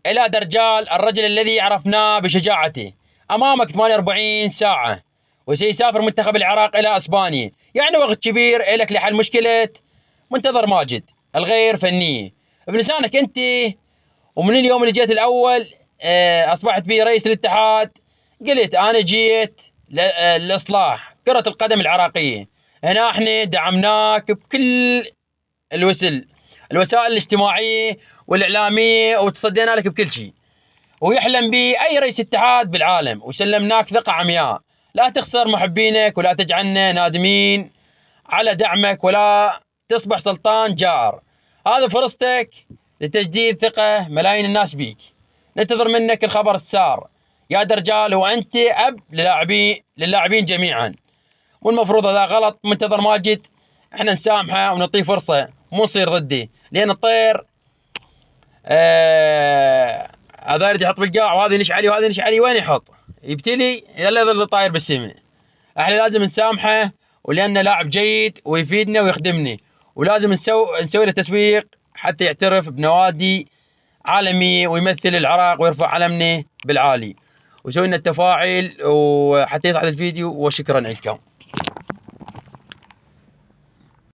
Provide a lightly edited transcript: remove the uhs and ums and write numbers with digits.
إلى درجال الرجل الذي عرفناه بشجاعته. أمامك 48 ساعة وسيسافر منتخب العراق إلى أسبانيا، يعني وقت كبير إلك لحل مشكلة منتظر ماجد الغير فنية بلسانك أنت. ومن اليوم اللي جيت الأول أصبحت به رئيس الاتحاد، قلت أنا جيت لإصلاح كرة القدم العراقية. هنا احنا دعمناك بكل الوسائل الاجتماعية والإعلامية، وتصدينا لك بكل شيء، ويحلم به أي رئيس اتحاد بالعالم، وسلمناك ثقة عمياء. لا تخسر محبينك ولا تجعلنا نادمين على دعمك ولا تصبح سلطان جار. هذا فرصتك لتجديد ثقة ملايين الناس بيك. ننتظر منك الخبر السار يا درجال، وأنت أب للاعبين جميعا. والمفروض هذا غلط منتظر ماجد احنا نسامحه ونعطيه فرصة، مو نصير ضده، لأن الطير هذا يريد يحط بالقاع وهذا ينش عليه وهذا ينش عليه، وين يحط؟ يبتلي يلا يظل طاير بالسماء. احنا لازم نسامحه ولأنه لاعب جيد ويفيدنا ويخدمني، ولازم نسوي له تسويق حتى يعترف بنوادي عالمي ويمثل العراق ويرفع علمنا بالعالي، ويسوي لنا التفاعل وحتى يصعد الفيديو. وشكرا لكم.